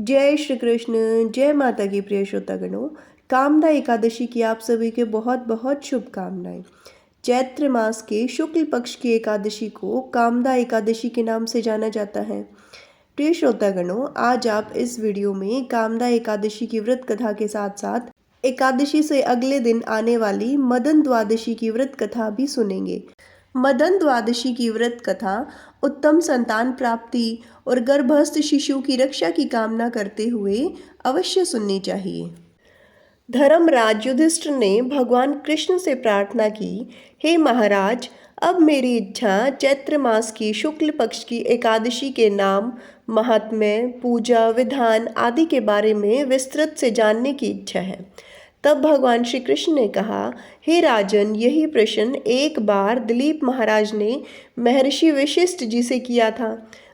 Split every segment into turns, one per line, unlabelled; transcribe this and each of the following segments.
जय श्री कृष्ण। जय माता की प्रिय श्रोतागणों। कामदा एकादशी की आप सभी के बहुत बहुत शुभकामनाएं। चैत्र मास के शुक्ल पक्ष की एकादशी को कामदा एकादशी के नाम से जाना जाता है। प्रिय श्रोतागणों, आज आप इस वीडियो में कामदा एकादशी की व्रत कथा के साथ साथ एकादशी से अगले दिन आने वाली मदन द्वादशी की व्रत कथा भी सुनेंगे। मदन द्वादशी की व्रत कथा उत्तम संतान प्राप्ति और गर्भस्थ शिशु की रक्षा की कामना करते हुए अवश्य सुननी चाहिए। धर्मराज युधिष्ठिर ने भगवान कृष्ण से प्रार्थना की, हे महाराज, अब मेरी इच्छा चैत्र मास की शुक्ल पक्ष की एकादशी के नाम, महात्म्य, पूजा विधान आदि के बारे में विस्तृत से जानने की इच्छा है। तब भगवान श्री कृष्ण ने कहा, हे राजन, यही प्रश्न एक बार दिलीप महाराज ने महर्षि वशिष्ठ जी से किया था।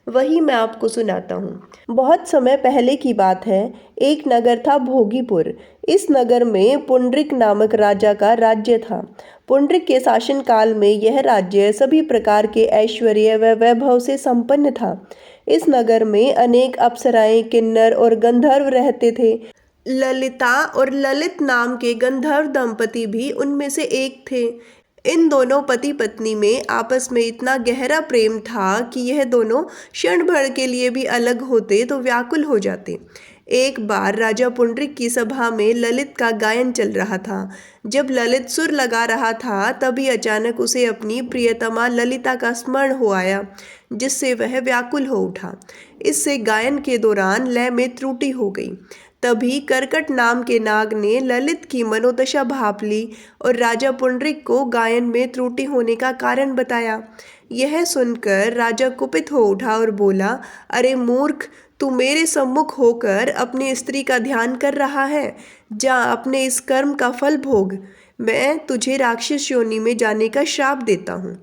वही मैं आपको सुनाता हूँ। बहुत समय पहले की बात है। एक नगर था भोगीपुर। इस नगर में पुंडरिक नामक राजा का राज्य था। पुंडरिक के शासन काल में यह राज्य सभी प्रकार के ऐश्वर्य व वैभव से संपन्न था। इस नगर में अनेक अप्सराएं, किन्नर और गंधर्व रहते थे। ललिता और ललित नाम के गंधर्व दंपति भी उनमें से एक थे। इन दोनों पति पत्नी में आपस में इतना गहरा प्रेम था कि यह दोनों क्षण भर के लिए भी अलग होते तो व्याकुल हो जाते। एक बार राजा पुंडरिक की सभा में ललित का गायन चल रहा था। जब ललित सुर लगा रहा था तभी अचानक उसे अपनी प्रियतमा ललिता का स्मरण हो आया, जिससे वह व्याकुल हो उठा। इससे गायन के दौरान लय में त्रुटि हो गई। तभी कर्कट नाम के नाग ने ललित की मनोदशा भांप ली और राजा पुंडरिक को गायन में त्रुटि होने का कारण बताया। यह सुनकर राजा कुपित हो उठा और बोला, अरे मूर्ख, तू मेरे सम्मुख होकर अपनी स्त्री का ध्यान कर रहा है। जा, अपने इस कर्म का फल भोग। मैं तुझे राक्षस योनि में जाने का श्राप देता हूँ।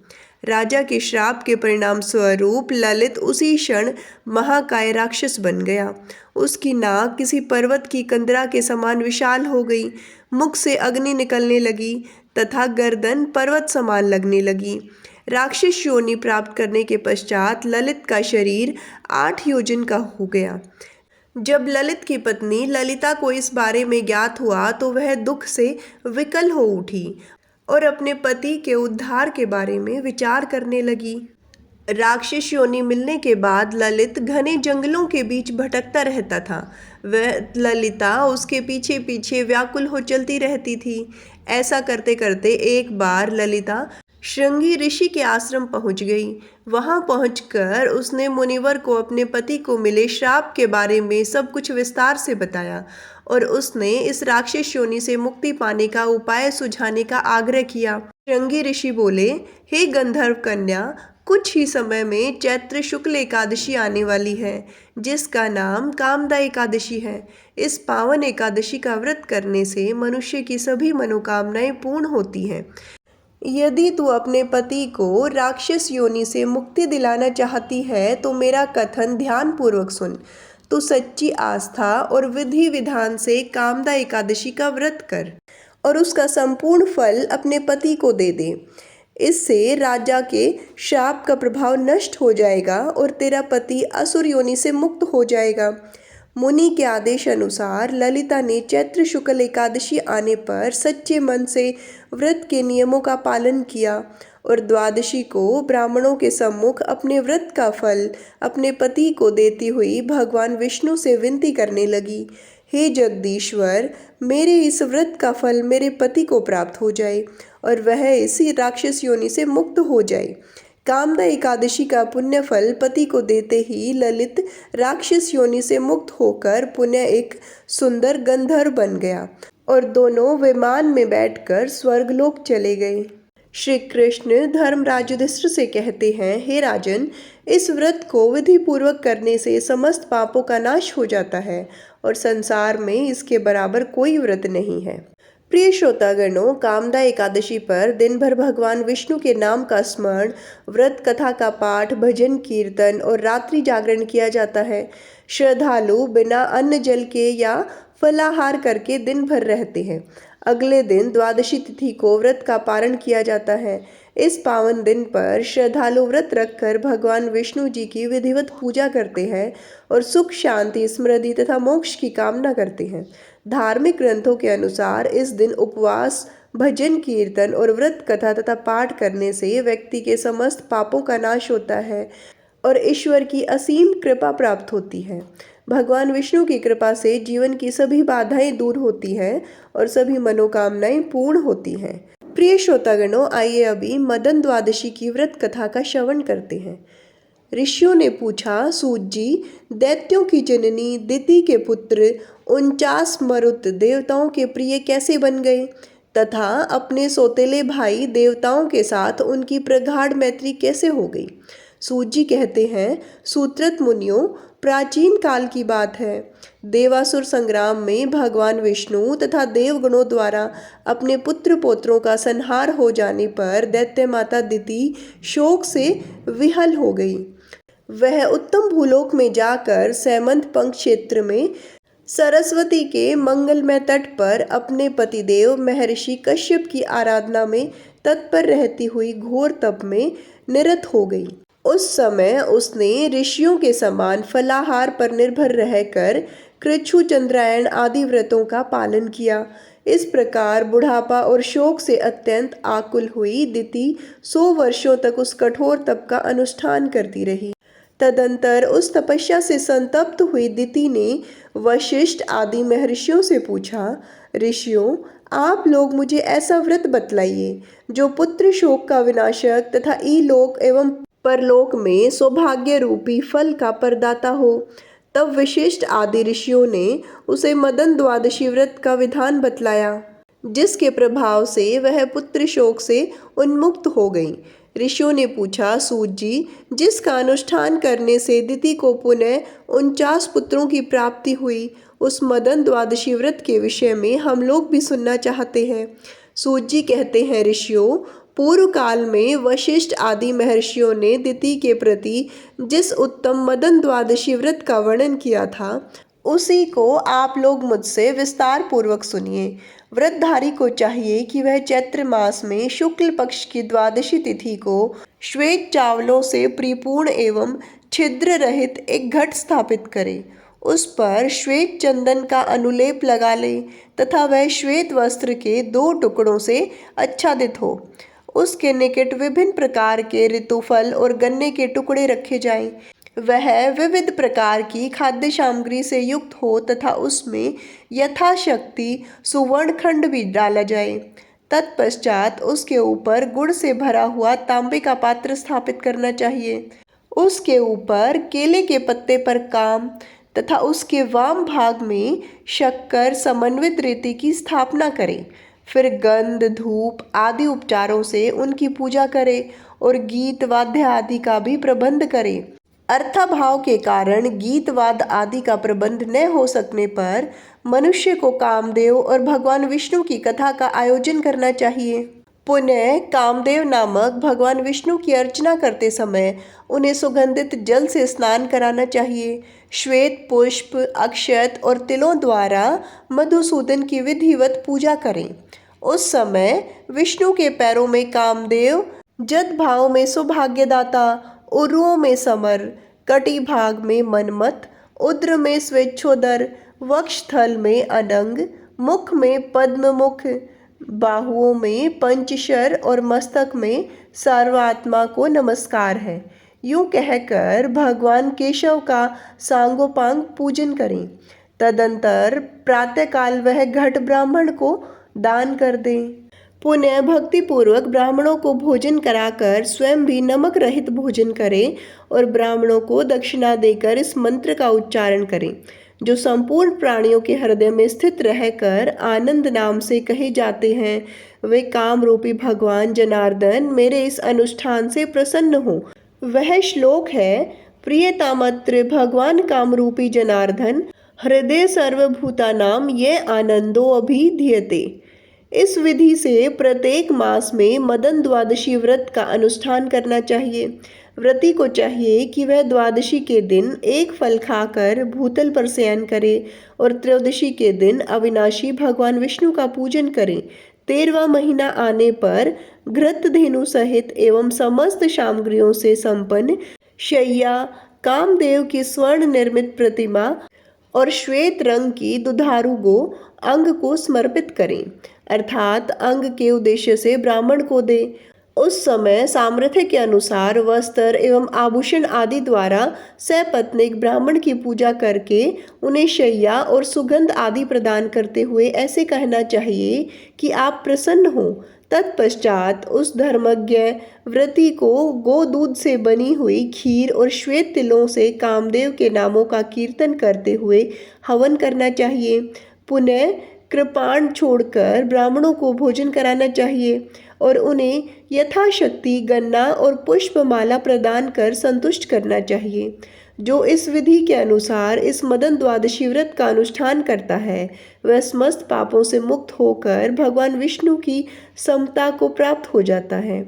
राजा के श्राप के परिणाम स्वरूप ललित उसी क्षण महाकाय राक्षस बन गया। उसकी नाक किसी पर्वत की कंदरा के समान विशाल हो गई, मुख से अग्नि निकलने लगी तथा गर्दन पर्वत समान लगने लगी। राक्षस योनि प्राप्त करने के पश्चात ललित का शरीर 8 योजन का हो गया। जब ललित की पत्नी ललिता को इस बारे में ज्ञात हुआ तो वह दुख से विकल हो उठी और अपने पति के उद्धार के बारे में विचार करने लगी। राक्षस योनि मिलने के बाद ललित घने जंगलों के बीच भटकता रहता था। वह ललिता उसके पीछे पीछे व्याकुल हो चलती रहती थी। ऐसा करते करते एक बार ललिता श्रृंगी ऋषि के आश्रम पहुंच गई। वहां पहुंचकर उसने मुनिवर को अपने पति को मिले श्राप के बारे में सब कुछ विस्तार से बताया और उसने इस राक्षस योनि से मुक्ति पाने का उपाय सुझाने का आग्रह किया। श्रृंगी ऋषि बोले, हे गंधर्व कन्या, कुछ ही समय में चैत्र शुक्ल एकादशी आने वाली है, जिसका नाम कामदा एकादशी है। इस पावन एकादशी का व्रत करने से मनुष्य की सभी मनोकामनाएं पूर्ण होती हैं। यदि तू अपने पति को राक्षस योनि से मुक्ति दिलाना चाहती है तो मेरा कथन ध्यानपूर्वक सुन। तू सच्ची आस्था और विधि विधान से कामदा एकादशी का व्रत कर और उसका संपूर्ण फल अपने पति को दे दे। इससे राजा के शाप का प्रभाव नष्ट हो जाएगा और तेरा पति असुर योनि से मुक्त हो जाएगा। मुनि के आदेश अनुसार ललिता ने चैत्र शुक्ल एकादशी आने पर सच्चे मन से व्रत के नियमों का पालन किया और द्वादशी को ब्राह्मणों के सम्मुख अपने व्रत का फल अपने पति को देती हुई भगवान विष्णु से विनती करने लगी, हे जगदीश्वर, मेरे इस व्रत का फल मेरे पति को प्राप्त हो जाए और वह इसी राक्षस योनि से मुक्त हो जाए। कामदा एकादशी का पुण्य फल पति को देते ही ललित राक्षस योनि से मुक्त होकर पुण्य एक सुंदर गंधर्व बन गया और दोनों विमान में बैठकर स्वर्गलोक चले गए। श्री कृष्ण धर्मराज युधिष्ठिर से कहते हैं, हे राजन, इस व्रत को विधि पूर्वक करने से समस्त पापों का नाश हो जाता है और संसार में इसके बराबर कोई व्रत नहीं है। प्रिय श्रोतागणों, कामदा एकादशी पर दिन भर भगवान विष्णु के नाम का स्मरण, व्रत कथा का पाठ, भजन कीर्तन और रात्रि जागरण किया जाता है। श्रद्धालु बिना अन्न जल के या फलाहार करके दिन भर रहते हैं। अगले दिन द्वादशी तिथि को व्रत का पारण किया जाता है। इस पावन दिन पर श्रद्धालु व्रत रखकर भगवान विष्णु जी की विधिवत पूजा करते हैं और सुख, शांति, समृद्धि तथा मोक्ष की कामना करते हैं। धार्मिक ग्रंथों के अनुसार इस दिन उपवास, भजन, कीर्तन और व्रत कथा तथा पाठ करने से व्यक्ति के समस्त पापों का नाश होता है और ईश्वर की असीम कृपा प्राप्त होती है। भगवान विष्णु की कृपा से जीवन की सभी बाधाएं दूर होती हैं और सभी मनोकामनाएं पूर्ण होती हैं। प्रिय श्रोतागणों, आइए अभी मदन द्वादशी की व्रत कथा का श्रवण करते हैं। ऋषियों ने पूछा, सूत जी, दैत्यों की जननी दिति के पुत्र 49 मरुत देवताओं के प्रिय कैसे बन गए तथा अपने सौतेले भाई देवताओं के साथ उनकी प्रगाढ़ मैत्री कैसे हो गई। सूत जी कहते हैं, सूत्रत मुनियों, प्राचीन काल की बात है। देवासुर संग्राम में भगवान विष्णु तथा देवगणों द्वारा अपने पुत्र पौत्रों का संहार हो जाने पर दैत्य माता दिति शोक से विहल हो गई। वह उत्तम भूलोक में जाकर सैमंत पंख क्षेत्र में सरस्वती के मंगलमय तट पर अपने पतिदेव महर्षि कश्यप की आराधना में तत्पर रहती हुई घोर तप में निरत हो गई। उस समय उसने ऋषियों के समान फलाहार पर निर्भर रहकर कृच्छु, चंद्रायण आदि व्रतों का पालन किया। इस प्रकार बुढ़ापा और शोक से अत्यंत आकुल हुई दिति 100 वर्षों तक उस कठोर तप का अनुष्ठान करती रही। तदंतर उस तपस्या से संतप्त हुई दिति ने वशिष्ठ आदि महर्षियों से पूछा, ऋषियों, आप लोग मुझे ऐसा व्रत बतलाइए जो पुत्र शोक का विनाशक तथा इलोक एवं परलोक में सौभाग्य रूपी फल का प्रदाता हो। तब विशिष्ट आदि ऋषियों ने उसे मदन द्वादशी व्रत का विधान बतलाया, जिसके प्रभाव से वह पुत्र शोक से उन्मुक्त हो गई। ऋषियों ने पूछा, सूत जी, जिसका अनुष्ठान करने से दिति को पुनः 49 पुत्रों की प्राप्ति हुई, उस मदन द्वादशी व्रत के विषय में हम लोग भी सुनना चाहते हैं। सूत जी कहते हैं, ऋषियों, पूर्व काल में वशिष्ठ आदि महर्षियों ने दिति के प्रति जिस उत्तम मदन द्वादशी व्रत का वर्णन किया था, उसी को आप लोग मुझसे विस्तार पूर्वक सुनिए। व्रतधारी को चाहिए कि वह चैत्र मास में शुक्ल पक्ष की द्वादशी तिथि को श्वेत चावलों से परिपूर्ण एवं छिद्र रहित एक घट स्थापित करे। उस पर श्वेत चंदन का अनुलेप लगा ले तथा वह श्वेत वस्त्र के 2 टुकड़ों से आच्छादित हो। उसके निकट विभिन्न प्रकार के ऋतुफल और गन्ने के टुकड़े रखे जाएं। वह विविध प्रकार की खाद्य सामग्री से युक्त हो तथा उसमें यथाशक्ति सुवर्णखंड भी डाला जाए। तत्पश्चात उसके ऊपर गुड़ से भरा हुआ तांबे का पात्र स्थापित करना चाहिए। उसके ऊपर केले के पत्ते पर काम तथा उसके वाम भाग में शक्कर समन्वित रीति की स्थापना करें। फिर गंध, धूप आदि उपचारों से उनकी पूजा करें और गीत वाद्य आदि का भी प्रबंध करें। अर्थाभाव के कारण गीत वाद आदि का प्रबंध न हो सकने पर मनुष्य को कामदेव और भगवान विष्णु की कथा का आयोजन करना चाहिए। पुनः कामदेव नामक भगवान विष्णु की अर्चना करते समय उन्हें सुगंधित जल से स्नान कराना चाहिए। श्वेत पुष्प, अक्षत और तिलों द्वारा मधुसूदन की विधिवत पूजा करें। उस समय विष्णु के पैरों में कामदेव, जद भाव में सौभाग्यदाता, उरुओं में समर, कटी भाग में मनमत, उद्र में स्वेच्छोदर, वक्षस्थल में अनंग, मुख में पद्ममुख, बाहुओं में पंचशर और मस्तक में सर्वात्मा को नमस्कार है। यूं कहकर भगवान केशव का सांगोपांग पूजन करें। तदंतर प्रातःकाल वह घट ब्राह्मण को दान कर दें। पुनः भक्तिपूर्वक ब्राह्मणों को भोजन कराकर स्वयं भी नमक रहित भोजन करें और ब्राह्मणों को दक्षिणा देकर इस मंत्र का उच्चारण करें, जो संपूर्ण प्राणियों के हृदय में स्थित रहकर आनंद नाम से कहे जाते हैं। वे काम रूपी भगवान जनार्दन मेरे इस अनुष्ठान से प्रसन्न हो। वह श्लोक है, प्रियतामत्र भगवान काम रूपी जनार्दन, हृदय सर्वभूतानाम ये आनंदो अभिधीयते। इस विधि से प्रत्येक मास में मदन द्वादशी व्रत का अनुष्ठान करना चाहिए। व्रती को चाहिए कि वह द्वादशी के दिन एक फल खाकर भूतल पर शयन करे और त्रयोदशी के दिन अविनाशी भगवान विष्णु का पूजन करें 13वां महीना आने पर घृत धेनु सहित एवं समस्त सामग्रियों से संपन्न शैया, कामदेव की स्वर्ण निर्मित प्रतिमा और श्वेत रंग की दुधारू गो अंग को समर्पित करें, अर्थात अंग के उद्देश्य से ब्राह्मण को दे। उस समय सामर्थ्य के अनुसार वस्त्र एवं आभूषण आदि द्वारा सपत्नीक ब्राह्मण की पूजा करके उन्हें शैया और सुगंध आदि प्रदान करते हुए ऐसे कहना चाहिए कि आप प्रसन्न हो। तत्पश्चात उस धर्मज्ञ व्रती को गोदूध से बनी हुई खीर और श्वेत तिलों से कामदेव के नामों का कीर्तन करते हुए हवन करना चाहिए। पुनः कृपाण छोड़कर ब्राह्मणों को भोजन कराना चाहिए और उन्हें यथाशक्ति गन्ना और पुष्पमाला प्रदान कर संतुष्ट करना चाहिए। जो इस विधि के अनुसार इस मदन द्वादशी व्रत का अनुष्ठान करता है वह समस्त पापों से मुक्त होकर भगवान विष्णु की समता को प्राप्त हो जाता है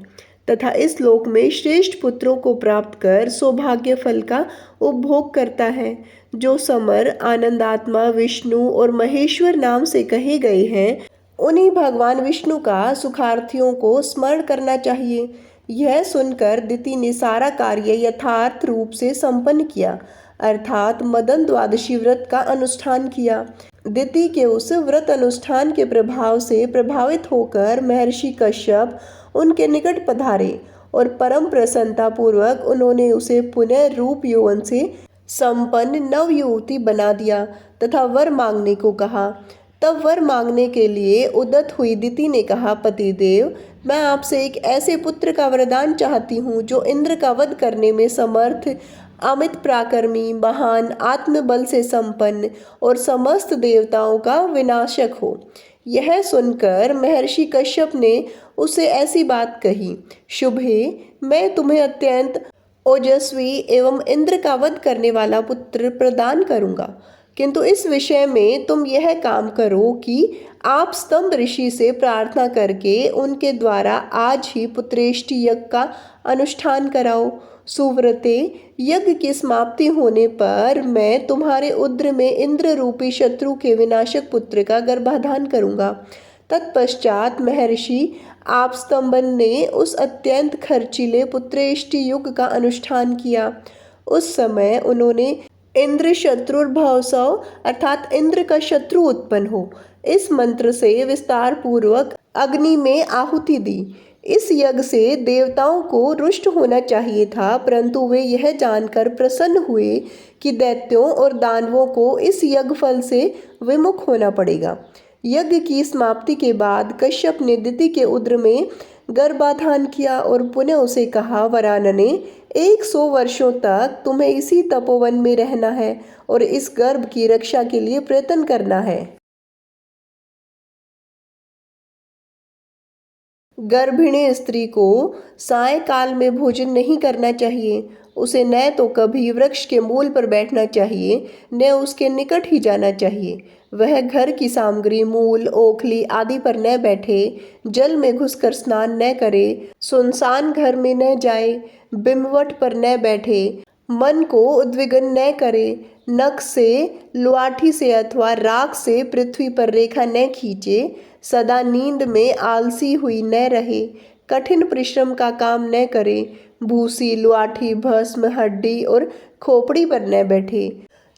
तथा इस लोक में श्रेष्ठ पुत्रों को प्राप्त कर सौभाग्य फल का उपभोग करता है। जो समर आनंदात्मा विष्णु और महेश्वर नाम से कहे गए हैं उन्हीं भगवान विष्णु का सुखार्थियों को स्मरण करना चाहिए। यह सुनकर दिति ने सारा कार्य यथार्थ रूप से संपन्न किया, अर्थात मदन द्वादशी व्रत का अनुष्ठान किया। दिति के उस व्रत अनुष्ठान के प्रभाव से प्रभावित होकर महर्षि कश्यप उनके निकट पधारे और परम प्रसन्नता पूर्वक उन्होंने उसे पुनः रूप यौवन से संपन्न नव युवती बना दिया तथा वर मांगने को कहा। तब वर मांगने के लिए उद्यत हुई दिति ने कहा, पतिदेव, मैं आपसे एक ऐसे पुत्र का वरदान चाहती हूँ जो इंद्र का वध करने में समर्थ, अमित पराक्रमी, महान आत्मबल से संपन्न और समस्त देवताओं का विनाशक हो। यह सुनकर महर्षि कश्यप ने उसे ऐसी बात कही, शुभे, मैं तुम्हें अत्यंत ओजस्वी एवं इंद्र का वध करने वाला पुत्र प्रदान करूंगा, किंतु इस विषय में तुम यह काम करो कि आप स्तंभ ऋषि से प्रार्थना करके उनके द्वारा आज ही पुत्रेष्टि यज्ञ का अनुष्ठान कराओ। सुव्रते, यज्ञ की समाप्ति होने पर मैं तुम्हारे उदर में इंद्र रूपी शत्रु के विनाशक पुत्र का गर्भाधान करूंगा। तत्पश्चात महर्षि आप स्तंभन ने उस अत्यंत खर्चीले पुत्रेष्टि युग का अनुष्ठान किया। उस समय उन्होंने इंद्र शत्रुर्भवसव अर्थात इंद्र का शत्रु उत्पन्न हो इस मंत्र से विस्तार पूर्वक अग्नि में आहुति दी। इस यज्ञ से देवताओं को रुष्ट होना चाहिए था, परंतु वे यह जानकर प्रसन्न हुए कि दैत्यों और दानवों को इस यज्ञ फल से विमुख होना पड़ेगा। यज्ञ की समाप्ति के बाद कश्यप ने दिति के उदर में गर्भाधान किया और पुनः उसे कहा, वरानने, 100 वर्षों तक तुम्हें इसी तपोवन में रहना है और इस गर्भ की रक्षा के लिए प्रयत्न करना है। गर्भिणी स्त्री को सायंकाल में भोजन नहीं करना चाहिए। उसे न तो कभी वृक्ष के मूल पर बैठना चाहिए न उसके निकट ही जाना चाहिए। वह घर की सामग्री मूल, ओखली आदि पर न बैठे, जल में घुसकर स्नान न करे, सुनसान घर में न जाए, बिम्बवट पर न बैठे, मन को उद्विग्न न करे, नख से, लुआठी से अथवा राख से पृथ्वी पर रेखा न खींचे, सदा नींद में आलसी हुई न रहे, कठिन परिश्रम का काम न करे, भूसी, लुआठी, भस्म, हड्डी और खोपड़ी पर न बैठे,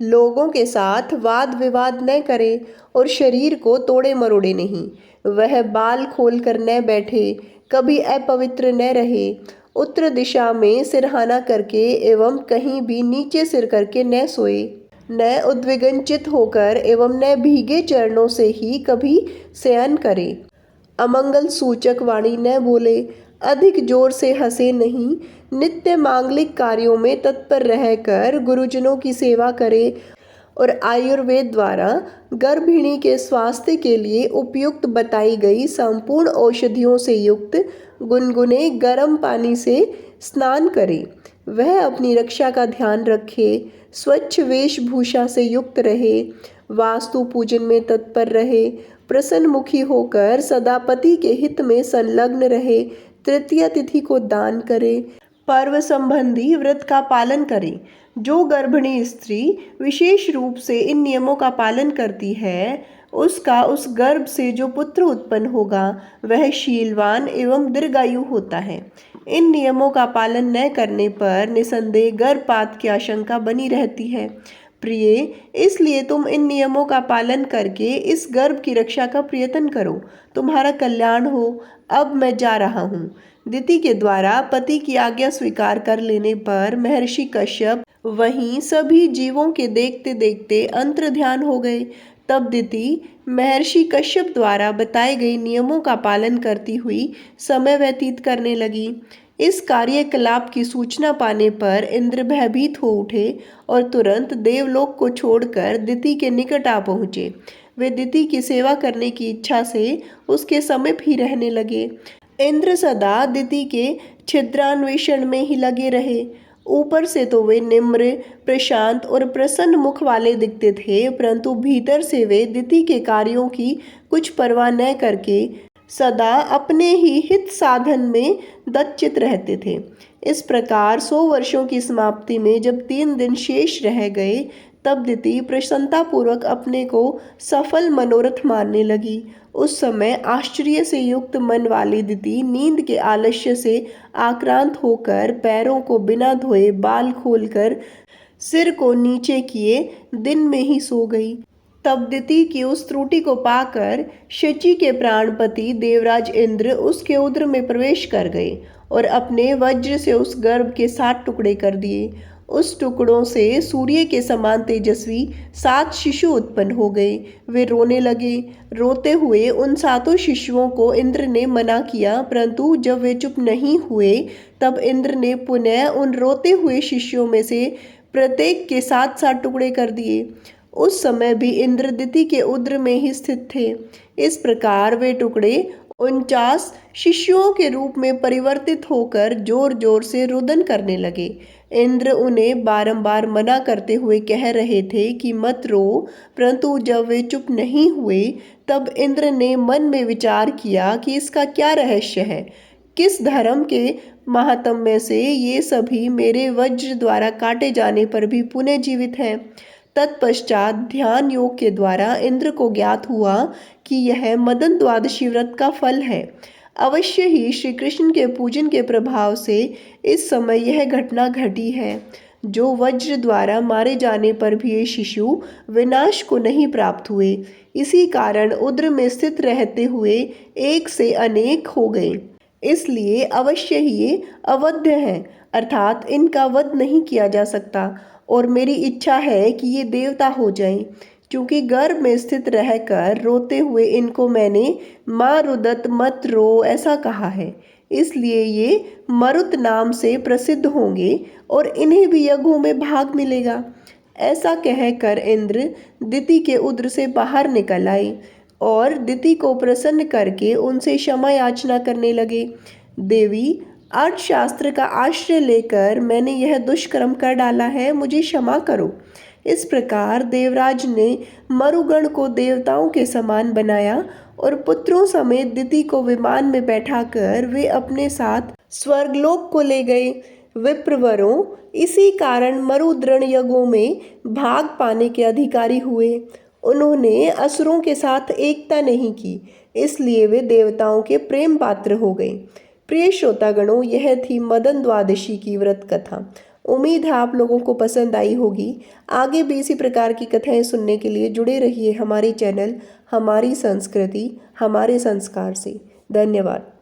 लोगों के साथ वाद विवाद न करे और शरीर को तोड़े मरोड़े नहीं। वह बाल खोल कर न बैठे, कभी अपवित्र न रहे, उत्तर दिशा में सिरहाना करके एवं कहीं भी नीचे सिर करके न सोए, न उद्विग्न चित होकर एवं न भीगे चरणों से ही कभी शयन करे, अमंगल सूचक वाणी न बोले, अधिक जोर से हंसे नहीं, नित्य मांगलिक कार्यों में तत्पर रहकर गुरुजनों की सेवा करे और आयुर्वेद द्वारा गर्भिणी के स्वास्थ्य के लिए उपयुक्त बताई गई संपूर्ण औषधियों से युक्त गुनगुने गर्म पानी से स्नान करे। वह अपनी रक्षा का ध्यान रखे, स्वच्छ वेशभूषा से युक्त रहे, वास्तु पूजन में तत्पर रहे, प्रसन्न मुखी होकर सदा पति के हित में संलग्न रहे, तृतीया तिथि को दान करे, पर्व संबंधी व्रत का पालन करे। जो गर्भिणी स्त्री विशेष रूप से इन नियमों का पालन करती है उसका उस गर्भ से जो पुत्र उत्पन्न होगा वह शीलवान एवं दीर्घायु होता है। इन नियमों का पालन न करने पर निसंदेह गर्भपात की आशंका बनी रहती है। प्रिय, इसलिए तुम इन नियमों का पालन करके इस गर्भ की रक्षा का प्रयत्न करो, तुम्हारा कल्याण हो। अब मैं जा रहा हूँ। दिति के द्वारा पति की आज्ञा स्वीकार कर लेने पर महर्षि कश्यप वहीं सभी जीवों के देखते देखते अंतर्ध्यान हो गए। तब दिति महर्षि कश्यप द्वारा बताए गए नियमों का पालन करती हुई समय व्यतीत करने लगी। इस कार्यकलाप की सूचना पाने पर इंद्र भयभीत हो उठे और तुरंत देवलोक को छोड़कर दिति के निकट आ पहुँचे। वे दिति की सेवा करने की इच्छा से उसके समीप ही रहने लगे। इंद्र सदा दिति के छिद्रान्वेषण में ही लगे रहे। ऊपर से तो वे निम्र, प्रशांत और प्रसन्न मुख वाले दिखते थे, परंतु भीतर से वे दिति के कार्यों की कुछ परवाह न करके सदा अपने ही हित साधन में दच्चित रहते थे। इस प्रकार 100 वर्षों की समाप्ति में जब 3 दिन शेष रह गए, तब दिति प्रसन्नतापूर्वक अपने को सफल मनोरथ मानने लगी। उस समय आश्चर्य से युक्त मन वाली दिति नींद के आलस्य से आक्रांत होकर पैरों को बिना धोए बाल खोलकर सिर को नीचे किए दिन में ही सो गई। तब दिति की उस त्रुटि को पाकर शची के प्राणपति देवराज इंद्र उसके उदर में प्रवेश कर गए और अपने वज्र से उस गर्भ के 7 टुकड़े कर दिए। उस टुकड़ों से सूर्य के समान तेजस्वी 7 शिशु उत्पन्न हो गए। वे रोने लगे। रोते हुए उन 7 शिशुओं को इंद्र ने मना किया, परंतु जब वे चुप नहीं हुए तब इंद्र ने पुनः उन रोते हुए शिष्यों में से प्रत्येक के 7-7 टुकड़े कर दिए। उस समय भी इंद्र दिति के उदर में ही स्थित थे। इस प्रकार वे टुकड़े 49 शिष्यों के रूप में परिवर्तित होकर जोर जोर से रुदन करने लगे। इंद्र उन्हें बारंबार मना करते हुए कह रहे थे कि मत रो, परंतु जब वे चुप नहीं हुए तब इंद्र ने मन में विचार किया कि इसका क्या रहस्य है। किस धर्म के महात्म्य से ये सभी मेरे वज्र द्वारा काटे जाने पर भी पुनः जीवित हैं। तत्पश्चात ध्यान योग के द्वारा इंद्र को ज्ञात हुआ कि यह मदन द्वादशी व्रत का फल है। अवश्य ही श्री कृष्ण के पूजन के प्रभाव से इस समय यह घटना घटी है। जो वज्र द्वारा मारे जाने पर भी ये शिशु विनाश को नहीं प्राप्त हुए, इसी कारण उदर में स्थित रहते हुए एक से अनेक हो गए। इसलिए अवश्य ही ये अवध्य हैं, अर्थात इनका वध नहीं किया जा सकता। और मेरी इच्छा है कि ये देवता हो जाएं, क्योंकि गर्भ में स्थित रहकर रोते हुए इनको मैंने माँ रुदत मत रो ऐसा कहा है। इसलिए ये मरुत नाम से प्रसिद्ध होंगे और इन्हें भी यज्ञों में भाग मिलेगा। ऐसा कहकर इंद्र दिति के उदर से बाहर निकल आए और दिति को प्रसन्न करके उनसे क्षमा याचना करने लगे। देवी, अर्थशास्त्र का आश्रय लेकर मैंने यह दुष्कर्म कर डाला है, मुझे क्षमा करो। इस प्रकार देवराज ने मरुगण को देवताओं के समान बनाया और पुत्रों समेत दिति को विमान में बैठाकर वे अपने साथ स्वर्गलोक को ले गए। विप्रवरों, इसी कारण मरुद्रण यज्ञों में भाग पाने के अधिकारी हुए। उन्होंने असुरों के साथ एकता नहीं की, इसलिए वे देवताओं के प्रेम पात्र हो गए। प्रिय श्रोतागणों, यह थी मदन द्वादशी की व्रत कथा। उम्मीद है आप लोगों को पसंद आई होगी। आगे भी इसी प्रकार की कथाएं सुनने के लिए जुड़े रहिए हमारे चैनल हमारी संस्कृति हमारे संस्कार से। धन्यवाद।